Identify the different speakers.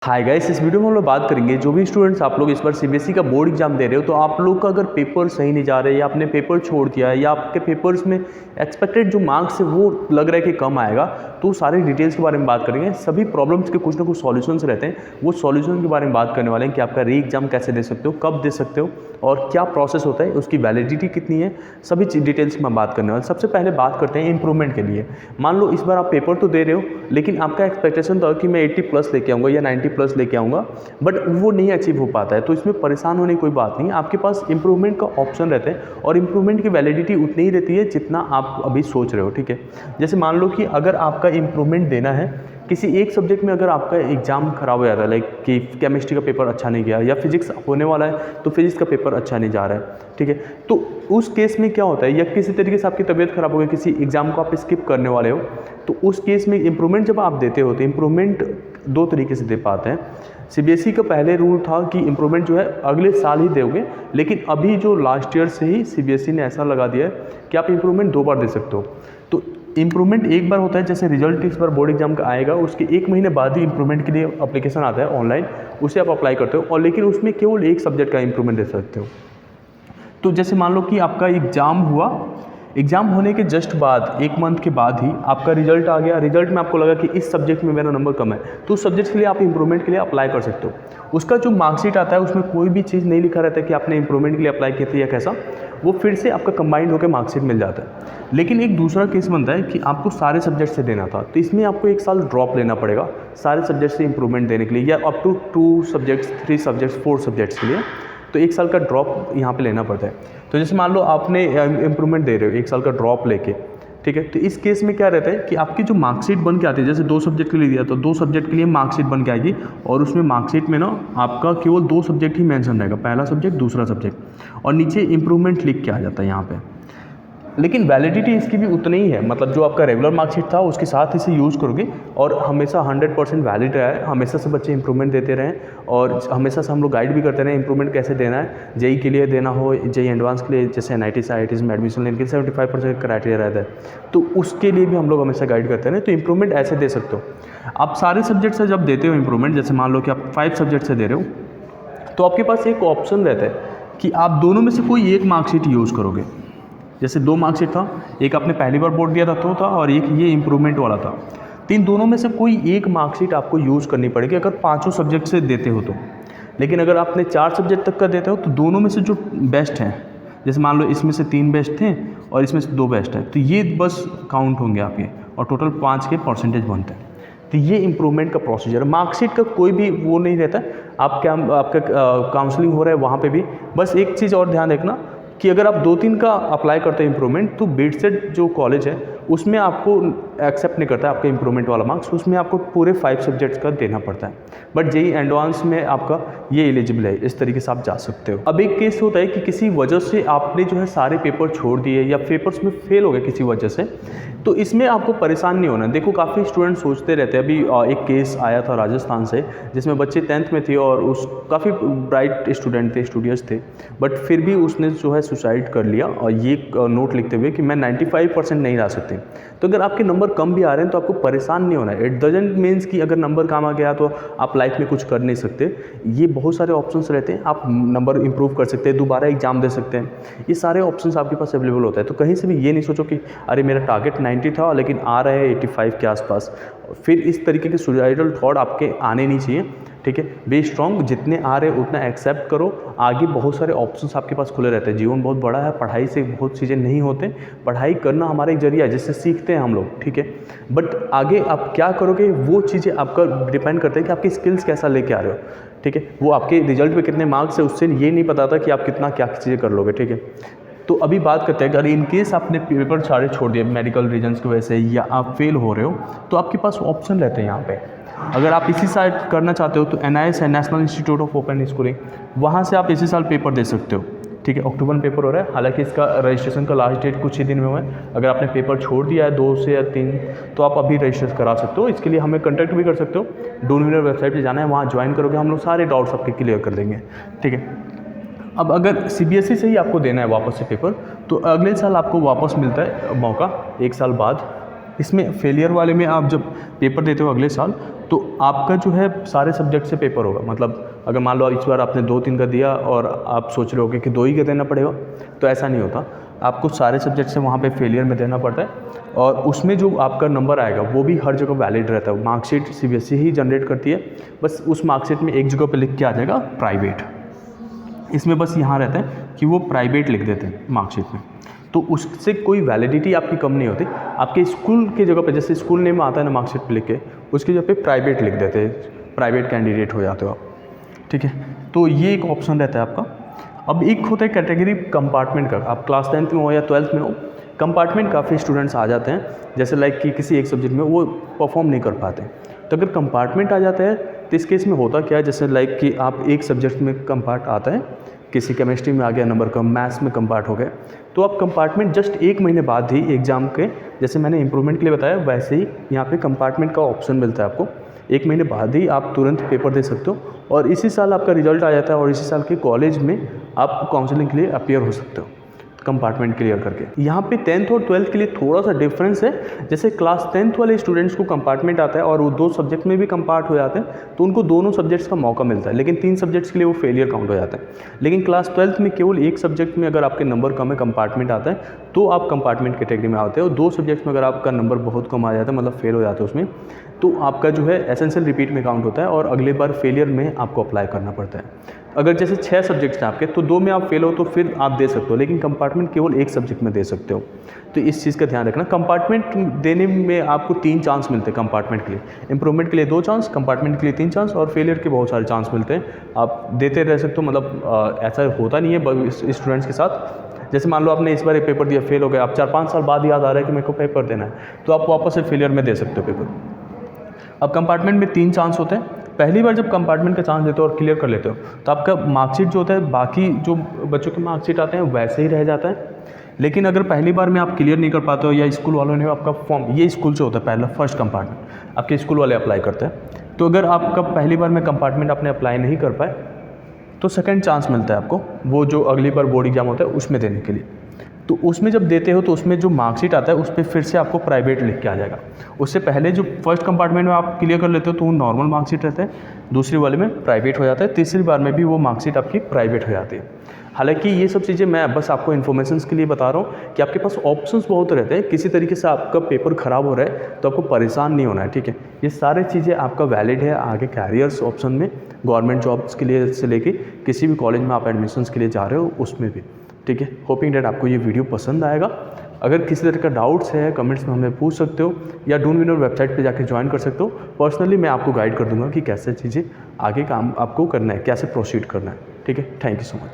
Speaker 1: Hi guys, इस video में हम लोग बात करेंगे जो भी स्टूडेंट्स आप लोग इस बार सीबीएसई का बोर्ड एग्जाम दे रहे हो तो आप लोग का अगर पेपर सही नहीं जा रहे या आपने पेपर छोड़ दिया है या आपके पेपर्स में एक्सपेक्टेड जो मार्क्स है वो लग रहा है कि कम आएगा, तो सारी डिटेल्स के बारे में बात करेंगे। सभी प्रॉब्लम्स के कुछ ना कुछ सॉल्यूशंस रहते हैं, वो सॉल्यूशन के बारे में बात करने वाले हैं कि आपका री एग्जाम कैसे दे सकते हो, कब दे सकते हो और क्या प्रोसेस होता है, उसकी वैलिडिटी कितनी है, सभी डिटेल्स में बात करने वाले। सबसे पहले बात करते हैं इंप्रूवमेंट के लिए। मान लो इस बार आप पेपर तो दे रहे हो लेकिन आपका एक्सपेक्टेशन था कि मैं 80+ लेके आऊँगा या 90+ लेके आऊँगा, बट वो नहीं अचीव हो पाता है, तो इसमें परेशान होने की कोई बात नहीं है। आपके पास इंप्रूवमेंट का ऑप्शन रहता है और इंप्रूवमेंट की वैलिडिटी उतनी ही रहती है जितना आप अभी सोच रहे हो। ठीक है, जैसे मान लो कि अगर आपका इंप्रूवमेंट देना है किसी एक सब्जेक्ट में, अगर आपका एग्जाम खराब हो जाता है, लाइक कि केमिस्ट्री का पेपर अच्छा नहीं गया या फिजिक्स होने वाला है तो फिजिक्स का पेपर अच्छा नहीं जा रहा है, ठीक है, तो उस केस में क्या होता है, या किसी तरीके से आपकी तबीयत खराब हो गई, किसी एग्जाम को आप स्किप करने वाले हो, तो उस केस में इंप्रूवमेंट जब आप देते हो तो इंप्रूवमेंट दो तरीके से दे पाते हैं। सीबीएसई का पहले रूल था कि इंप्रूवमेंट जो है अगले साल ही दोगे, लेकिन अभी जो लास्ट ईयर से ही सीबीएसई ने ऐसा लगा दिया है कि आप इंप्रूवमेंट 2 बार दे सकते हो। तो इंप्रूवमेंट एक बार होता है, जैसे रिजल्ट इस बार बोर्ड एग्जाम का आएगा उसके 1 महीने बाद ही इंप्रूवमेंट के लिए एप्लीकेशन आता है ऑनलाइन, उसे आप अप्लाई करते हो और लेकिन उसमें केवल एक सब्जेक्ट का इंप्रूवमेंट दे सकते हो। तो जैसे मान लो कि आपका एग्ज़ाम हुआ, एग्ज़ाम होने के जस्ट बाद 1 मंथ के बाद ही आपका रिजल्ट आ गया, रिजल्ट में आपको लगा कि इस सब्जेक्ट में मेरा नंबर कम है, तो उस सब्जेक्ट के लिए आप इंप्रूवमेंट के लिए अप्लाई कर सकते हो। उसका जो मार्कशीट आता है उसमें कोई भी चीज़ नहीं लिखा रहता है कि आपने इंप्रूवमेंट के लिए अप्लाई किया था या कैसा, वो फिर से आपका कंबाइंड होकर मार्कशीट मिल जाता है। लेकिन एक दूसरा केस बनता है कि आपको सारे सब्जेक्ट से देना था, तो इसमें आपको 1 साल ड्रॉप लेना पड़ेगा सारे सब्जेक्ट से इंप्रूवमेंट देने के लिए, या up to 2 subjects, 3 subjects, 4 subjects के लिए, तो 1 साल का ड्रॉप यहाँ पे लेना पड़ता है। तो जैसे मान लो आपने इंप्रूवमेंट दे रहे हो 1 साल का ड्रॉप लेके, ठीक है, तो इस केस में क्या रहता है कि आपकी जो मार्कशीट बन के आती है, जैसे 2 सब्जेक्ट के लिए दिया तो 2 सब्जेक्ट के लिए मार्कशीट बन के आएगी और उसमें मार्कशीट में ना आपका केवल 2 सब्जेक्ट ही मेंशन रहेगा, पहला सब्जेक्ट दूसरा सब्जेक्ट, और नीचे इंप्रूवमेंट लिख के आ जाता है यहाँ पे। लेकिन वैलिडिटी इसकी भी उतनी ही है, मतलब जो आपका रेगुलर मार्कशीट था उसके साथ इसे यूज़ करोगे और हमेशा 100% वैलिड रहा है, हमेशा से बच्चे इंप्रूवमेंट देते रहें और हमेशा से हम लोग गाइड भी करते रहें इंप्रूवमेंट कैसे देना है। जेई के लिए देना हो, जेई एडवांस के लिए, जैसे NIT से IIT में एडमिशन लेने के लिए 75% क्राइटेरिया रहता है, तो उसके लिए भी हम लोग हमेशा गाइड करते हैं। तो इंप्रूवमेंट ऐसे दे सकते हो आप सारे सब्जेक्ट से जब देते हो इंप्रूवमेंट, जैसे मान लो कि आप 5 सब्जेक्ट से दे रहे हो तो आपके पास एक ऑप्शन रहता है कि आप दोनों में से कोई एक मार्कशीट यूज़ करोगे। जैसे 2 मार्कशीट था, एक आपने पहली बार बोर्ड दिया था तो था और एक ये इंप्रूवमेंट वाला था, तो इन दोनों में से कोई एक मार्कशीट आपको यूज़ करनी पड़ेगी अगर 5 सब्जेक्ट से देते हो तो। लेकिन अगर आपने 4 सब्जेक्ट तक का देते हो तो दोनों में से जो बेस्ट हैं, जैसे मान लो इसमें से 3 बेस्ट थे और इसमें से 2 बेस्ट है, तो ये बस काउंट होंगे आपके और टोटल 5 के परसेंटेज बनते हैं। तो ये इंप्रूवमेंट का प्रोसीजर, मार्कशीट का कोई भी वो नहीं रहता। आपका काउंसलिंग हो रहा है वहाँ पे भी बस एक चीज़ और ध्यान रखना कि अगर आप 2-3 का अप्लाई करते हैं इंप्रूवमेंट, तो बीडसेट जो कॉलेज है उसमें आपको एक्सेप्ट नहीं करता है आपका इंप्रूवमेंट वाला मार्क्स, उसमें आपको पूरे 5 सब्जेक्ट्स का देना पड़ता है। बट जेई एडवांस में आपका ये एलिजिबल है, इस तरीके से आप जा सकते हो। अब एक केस होता है कि किसी वजह से आपने जो है सारे पेपर छोड़ दिए या पेपर्स में फेल हो गए किसी वजह से, तो इसमें आपको परेशान नहीं होना। देखो काफ़ी स्टूडेंट सोचते रहते हैं, अभी एक केस आया था राजस्थान से जिसमें बच्चे 10th में थे और उस काफ़ी ब्राइट स्टूडेंट थे, स्टूडियस थे, बट फिर भी उसने जो है सुसाइड कर लिया और ये नोट लिखते हुए कि मैं 95% नहीं ला सकती। तो अगर आपके नंबर कम भी आ रहे हैं तो आपको परेशान नहीं होना है। इट डजंट मीन्स कि अगर नंबर कम आ गया तो आप लाइफ में कुछ कर नहीं सकते। ये बहुत सारे ऑप्शंस रहते हैं, आप नंबर इंप्रूव कर सकते हैं, दोबारा एग्जाम दे सकते हैं, ये सारे ऑप्शंस आपके पास अवेलेबल होता है। तो कहीं से भी ये नहीं सोचो कि अरे मेरा टारगेट 90 था लेकिन आ रहे हैं 85 के आसपास, फिर इस तरीके के सुसाइडल थॉट आपके आने नहीं चाहिए। ठीक है, बी स्ट्रॉन्ग, जितने आ रहे उतना एक्सेप्ट करो, आगे बहुत सारे ऑप्शंस आपके पास खुले रहते हैं। जीवन बहुत बड़ा है, पढ़ाई से बहुत चीज़ें नहीं होते, पढ़ाई करना हमारा एक जरिया है जिससे सीखते हैं हम लोग, ठीक है, बट आगे आप क्या करोगे वो चीज़ें आपका डिपेंड करता है कि आपकी स्किल्स कैसा लेके आ रहे हो, ठीक है, वो आपके रिजल्ट पे कितने मार्क्स है उससे ये नहीं पता था कि आप कितना क्या चीज़ें कर लोगे, ठीक है। तो अभी बात करते हैं, अगर इन केस आपने पेपर सारे छोड़ दिए मेडिकल रीजन्स की वजह से या आप फेल हो रहे हो, तो आपके पास ऑप्शन रहते हैं यहाँ पे। अगर आप इसी साल करना चाहते हो तो NIS है, national institute of open schooling, वहाँ से आप इसी साल पेपर दे सकते हो, ठीक है। अक्टूबर में पेपर हो रहा है, हालांकि इसका रजिस्ट्रेशन का लास्ट डेट कुछ ही दिन में हुआ है। अगर आपने पेपर छोड़ दिया है 2 से या 3, तो आप अभी रजिस्टर करा सकते हो। इसके लिए हमें कॉन्टैक्ट भी कर सकते हो, डोनविनर वेबसाइट पर जाना है, वहाँ ज्वाइन करोगे, हम लोग सारे डाउट्स आपके क्लियर कर देंगे, ठीक है। अब अगर सीबीएसई से ही आपको देना है वापस से पेपर, तो अगले साल आपको वापस मिलता है मौका 1 साल बाद। इसमें फेलियर वाले में आप जब पेपर देते हो अगले साल तो आपका जो है सारे सब्जेक्ट से पेपर होगा। मतलब अगर मान लो इस बार आपने 2-3 का दिया और आप सोच रहे होगे कि 2 ही का देना पड़ेगा, तो ऐसा नहीं होता। आपको सारे सब्जेक्ट से वहाँ पे फेलियर में देना पड़ता है और उसमें जो आपका नंबर आएगा वो भी हर जगह वैलिड रहता है। मार्कशीट CBSE ही जनरेट करती है, बस उस मार्कशीट में एक जगह पे लिख के आ जाएगा प्राइवेट। इसमें बस यहाँ रहता है कि वो प्राइवेट लिख देते हैं मार्कशीट में, तो उससे कोई वैलिडिटी आपकी कम नहीं होती। आपके स्कूल के जगह पे जैसे स्कूल नेम आता है ना मार्कशीट पे लिख के, उसकी जगह पे प्राइवेट लिख देते हैं, प्राइवेट कैंडिडेट हो जाते हो आप, ठीक है। तो ये एक ऑप्शन रहता है आपका। अब एक होता है कैटेगरी कंपार्टमेंट का। आप क्लास 10th में हो या 12th में हो, कंपार्टमेंट काफ़ी स्टूडेंट्स आ जाते हैं, जैसे लाइक कि किसी एक सब्जेक्ट में वो परफॉर्म नहीं कर पाते। तो अगर कंपार्टमेंट आ जाता है तो इस केस में होता क्या है, जैसे लाइक कि आप एक सब्जेक्ट में कंपार्ट आता है, किसी केमिस्ट्री में आ गया नंबर कम, मैथ्स में कंपार्ट हो गए, तो आप कंपार्टमेंट जस्ट 1 महीने बाद ही एग्ज़ाम के, जैसे मैंने इंप्रूवमेंट के लिए बताया वैसे ही यहाँ पे कंपार्टमेंट का ऑप्शन मिलता है आपको। 1 महीने बाद ही आप तुरंत पेपर दे सकते हो और इसी साल आपका रिजल्ट आ जाता है और इसी साल के कॉलेज में आप काउंसलिंग के लिए अपीयर हो सकते हो कंपार्टमेंट क्लियर करके। यहाँ पे 10th और 12th के लिए थोड़ा सा डिफरेंस है। जैसे क्लास 10th वाले स्टूडेंट्स को कंपार्टमेंट आता है और वो 2 सब्जेक्ट में भी कंपार्ट हो जाते हैं, तो उनको दोनों सब्जेक्ट्स का मौका मिलता है, लेकिन 3 सब्जेक्ट्स के लिए वो फेलियर काउंट हो जाता है। लेकिन क्लास 12th में केवल एक सब्जेक्ट में अगर आपके नंबर कम है, कंपार्टमेंट आता है, तो आप कंपार्टमेंट कैटेगरी में आते हो। 2 सब्जेक्ट्स में अगर आपका नंबर बहुत कम आ जाता है, मतलब फेल हो जाता है उसमें, तो आपका जो है एसेंशियल रिपीट में काउंट होता है और अगले बार फेलियर में आपको अप्लाई करना पड़ता है। अगर जैसे 6 सब्जेक्ट्स हैं आपके, तो 2 में आप फेल हो तो फिर आप दे सकते हो, लेकिन कंपार्टमेंट केवल एक सब्जेक्ट में दे सकते हो। तो इस चीज़ का ध्यान रखना। कंपार्टमेंट देने में आपको 3 चांस मिलते हैं कंपार्टमेंट के लिए, इंप्रूवमेंट के लिए 2 चांस, कंपार्टमेंट के लिए 3 चांस और फेलियर के बहुत सारे चांस मिलते हैं। आप देते रह सकते हो, मतलब ऐसा होता नहीं है स्टूडेंट्स के साथ। जैसे मान लो आपने इस बार एक पेपर दिया, फेल हो गया, आप 4-5 साल बाद याद आ रहा है कि मेरे को पेपर देना है, तो आप वापस से फेलियर में दे सकते हो पेपर। अब कंपार्टमेंट में 3 चांस होते हैं। पहली बार जब कंपार्टमेंट का चांस देते हो और क्लियर कर लेते हो, तो आपका मार्कशीट जो होता है, बाकी जो बच्चों के मार्कशीट आते हैं वैसे ही रह जाता है। लेकिन अगर पहली बार में आप क्लियर नहीं कर पाते हो या स्कूल वालों ने आपका फॉर्म, ये स्कूल से होता है पहला फर्स्ट कंपार्टमेंट आपके स्कूल वाले अप्लाई करते हैं, तो अगर आपका पहली बार में कंपार्टमेंट आपने अप्लाई नहीं कर पाए, तो सेकेंड चांस मिलता है आपको, वो जो अगली बार बोर्ड एग्जाम होता है उसमें देने के लिए। तो उसमें जब देते हो तो उसमें जो मार्कशीट आता है उस पर फिर से आपको प्राइवेट लिख के आ जाएगा। उससे पहले जो फर्स्ट कंपार्टमेंट में आप क्लियर कर लेते हो तो वो नॉर्मल मार्कशीट रहता है, दूसरी वाले में प्राइवेट हो जाता है, तीसरी बार में भी वो मार्कशीट आपकी प्राइवेट हो जाती है। हालांकि ये सब चीज़ें मैं बस आपको इन्फॉर्मेशन के लिए बता रहा हूँ कि आपके पास ऑप्शंस बहुत रहते हैं। किसी तरीके से आपका पेपर ख़राब हो रहा है तो आपको परेशान नहीं होना है, ठीक है। ये सारी चीज़ें आपका वैलिड है आगे कैरियर्स ऑप्शन में, गवर्नमेंट जॉब्स के लिए से लेके किसी भी कॉलेज में आप एडमिशन्स के लिए जा रहे हो उसमें भी, ठीक है। होपिंग डेट आपको ये वीडियो पसंद आएगा। अगर किसी तरह का डाउट्स है कमेंट्स में हमें पूछ सकते हो या डून विनर वेबसाइट पे जाके ज्वाइन कर सकते हो। पर्सनली मैं आपको गाइड कर दूंगा कि कैसे चीज़ें आगे काम आपको करना है, कैसे प्रोसीड करना है, ठीक है। Thank you so much.